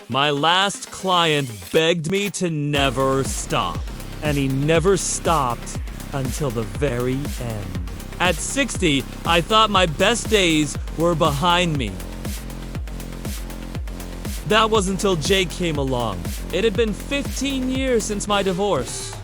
My last client begged me to never stop. And he never stopped until the very end. At 60, I thought my best days were behind me. That was until Jake came along. It had been 15 years since my divorce,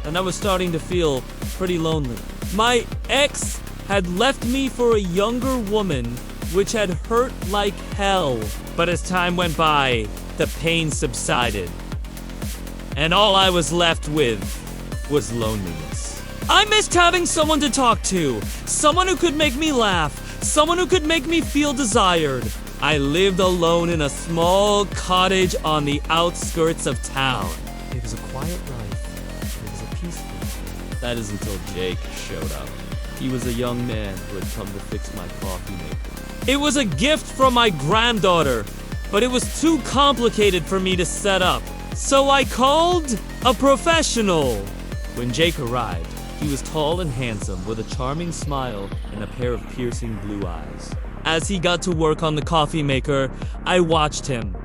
and I was starting to feel pretty lonely. My ex had left me for a younger woman, which had hurt like hell. But as time went by, the pain subsided, and all I was left with was loneliness. I missed having someone to talk to, someone who could make me laugh, someone who could make me feel desired. I lived alone in a small cottage on the outskirts of town. It was a quiet life. It was a peaceful life. That is until Jake showed up. He was a young man who had come to fix my coffee maker. It was a gift from my granddaughter, but it was too complicated for me to set up. So I called a professional. When Jake arrived, he was tall and handsome with a charming smile and a pair of piercing blue eyes. As he got to work on the coffee maker, I watched him,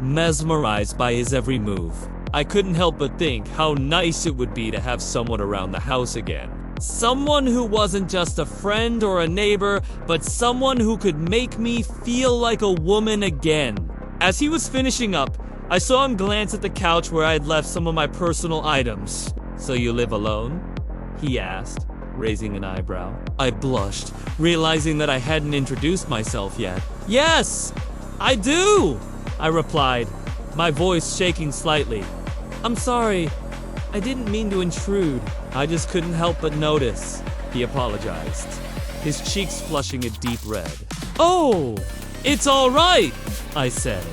mesmerized by his every move. I couldn't help but think how nice it would be to have someone around the house again. Someone who wasn't just a friend or a neighbor, but someone who could make me feel like a woman again. As he was finishing up, I saw him glance at the couch where I had left some of my personal items. "So you live alone?" he asked, raising an eyebrow. I blushed, realizing that I hadn't introduced myself yet. "Yes, I do," I replied, my voice shaking slightly. "I'm sorry, I didn't mean to intrude. I just couldn't help but notice," he apologized, his cheeks flushing a deep red. "Oh, it's all right," I said,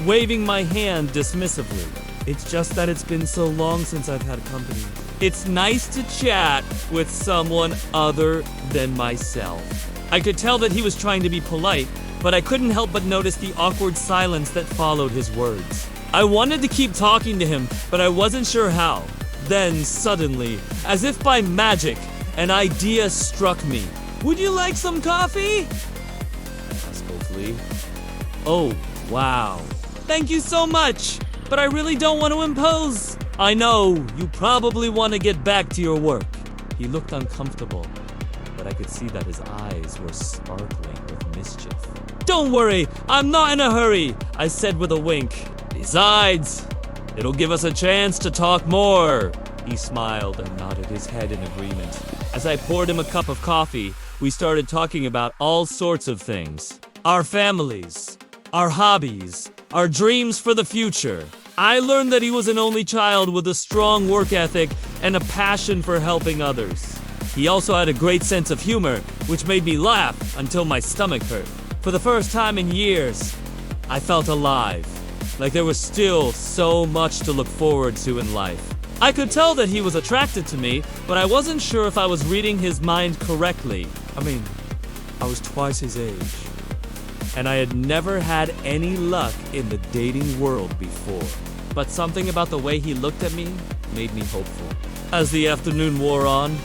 waving my hand dismissively. "It's just that it's been so long since I've had company. It's nice to chat with someone other than myself." I could tell that he was trying to be polite, but I couldn't help but notice the awkward silence that followed his words. I wanted to keep talking to him, but I wasn't sure how. Then, suddenly, as if by magic, an idea struck me. "Would you like some coffee?" I asked hopefully. "Oh, wow. Thank you so much, but I really don't want to impose. I know, you probably want to get back to your work." He looked uncomfortable, but I could see that his eyes were sparkling with mischief. "Don't worry, I'm not in a hurry," I said with a wink. "Besides, it'll give us a chance to talk more." He smiled and nodded his head in agreement. As I poured him a cup of coffee, we started talking about all sorts of things. Our families, our hobbies, our dreams for the future. I learned that he was an only child with a strong work ethic and a passion for helping others. He also had a great sense of humor, which made me laugh until my stomach hurt. For the first time in years, I felt alive, like there was still so much to look forward to in life. I could tell that he was attracted to me, but I wasn't sure if I was reading his mind correctly. I was twice his age, and I had never had any luck in the dating world before. But something about the way he looked at me made me hopeful. As the afternoon wore on,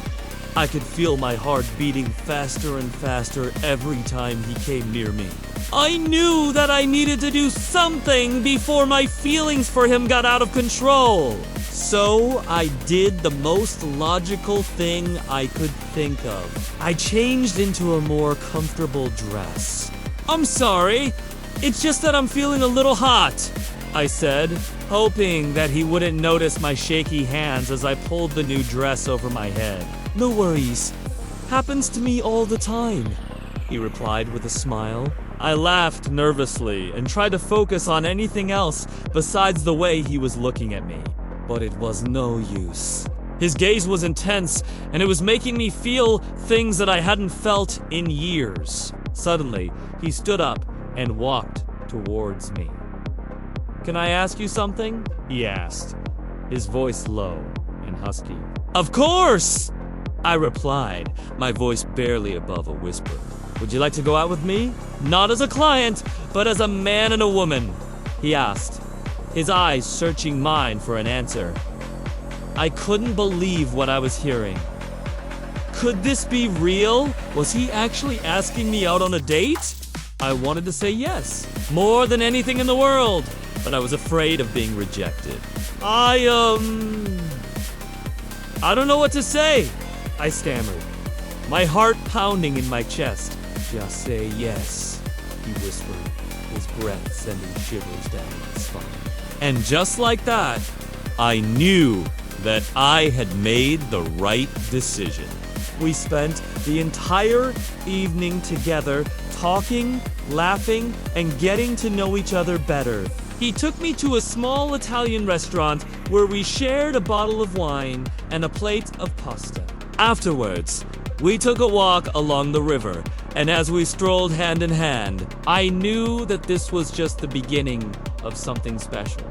I could feel my heart beating faster and faster every time he came near me. I knew that I needed to do something before my feelings for him got out of control. So I did the most logical thing I could think of. I changed into a more comfortable dress. "I'm sorry, it's just that I'm feeling a little hot," I said, hoping that he wouldn't notice my shaky hands as I pulled the new dress over my head. "No worries. Happens to me all the time," he replied with a smile. I laughed nervously and tried to focus on anything else besides the way he was looking at me. But it was no use. His gaze was intense, and it was making me feel things that I hadn't felt in years. Suddenly, he stood up and walked towards me. "Can I ask you something?" he asked, his voice low and husky. "Of course!" I replied, my voice barely above a whisper. "Would you like to go out with me? Not as a client, but as a man and a woman," he asked, his eyes searching mine for an answer. I couldn't believe what I was hearing. Could this be real? Was he actually asking me out on a date? I wanted to say yes, more than anything in the world, but I was afraid of being rejected. I don't know what to say, I stammered, my heart pounding in my chest. Just say yes, he whispered, his breath sending shivers down my spine. And just like that, I knew that I had made the right decision. We spent the entire evening together, talking, laughing, and getting to know each other better. He took me to a small Italian restaurant where we shared a bottle of wine and a plate of pasta. Afterwards, we took a walk along the river, and as we strolled hand in hand, I knew that this was just the beginning of something special.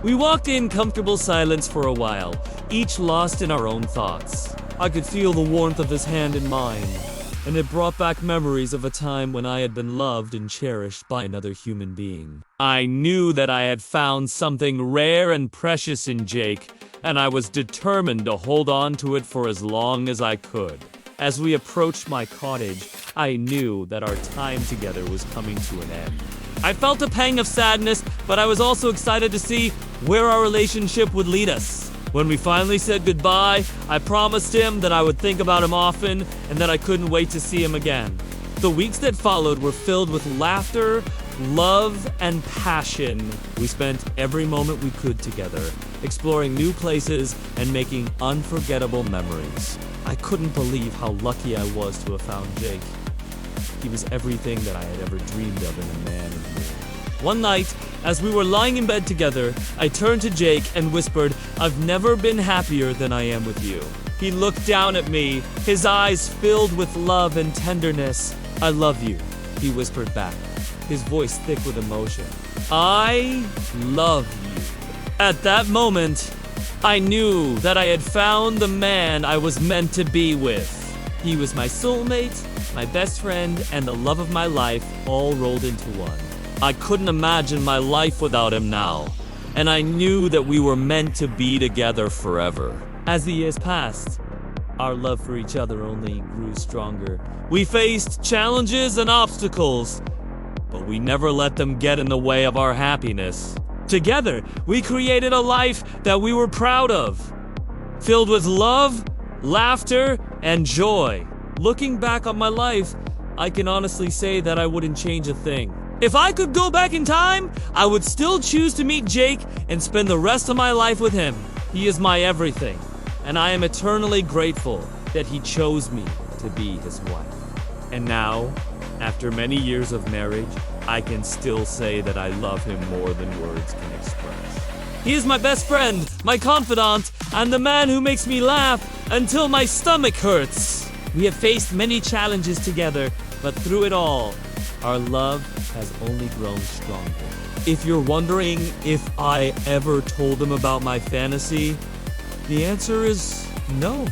We walked in comfortable silence for a while, each lost in our own thoughts. I could feel the warmth of his hand in mine, and it brought back memories of a time when I had been loved and cherished by another human being. I knew that I had found something rare and precious in Jake, and I was determined to hold on to it for as long as I could. As we approached my cottage, I knew that our time together was coming to an end. I felt a pang of sadness, but I was also excited to see where our relationship would lead us. When we finally said goodbye, I promised him that I would think about him often and that I couldn't wait to see him again. The weeks that followed were filled with laughter, love, and passion. We spent every moment we could together, exploring new places and making unforgettable memories. I couldn't believe how lucky I was to have found Jake. He was everything that I had ever dreamed of in a man and woman. One night, as we were lying in bed together, I turned to Jake and whispered, "I've never been happier than I am with you." He looked down at me, his eyes filled with love and tenderness. "I love you," he whispered back, his voice thick with emotion. "I love you." At that moment, I knew that I had found the man I was meant to be with. He was my soulmate, my best friend, and the love of my life, all rolled into one. I couldn't imagine my life without him now, and I knew that we were meant to be together forever. As the years passed, our love for each other only grew stronger. We faced challenges and obstacles, but we never let them get in the way of our happiness. Together, we created a life that we were proud of, filled with love, laughter, and joy. Looking back on my life, I can honestly say that I wouldn't change a thing. If I could go back in time, I would still choose to meet Jake and spend the rest of my life with him. He is my everything, and I am eternally grateful that he chose me to be his wife. And now, after many years of marriage, I can still say that I love him more than words can express. He is my best friend, my confidant, and the man who makes me laugh until my stomach hurts. We have faced many challenges together, but through it all, our love has only grown stronger. If you're wondering if I ever told him about my fantasy, the answer is no.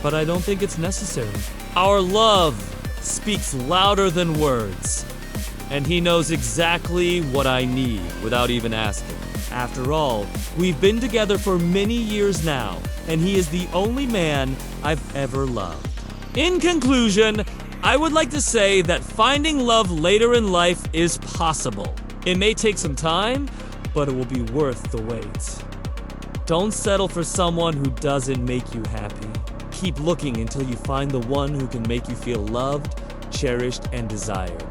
But I don't think it's necessary. Our love speaks louder than words, and he knows exactly what I need without even asking. After all, we've been together for many years now, and he is the only man I've ever loved. In conclusion, I would like to say that finding love later in life is possible. It may take some time, but it will be worth the wait. Don't settle for someone who doesn't make you happy. Keep looking until you find the one who can make you feel loved, cherished, and desired.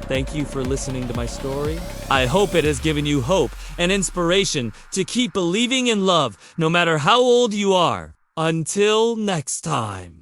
Thank you for listening to my story. I hope it has given you hope and inspiration to keep believing in love, no matter how old you are. Until next time.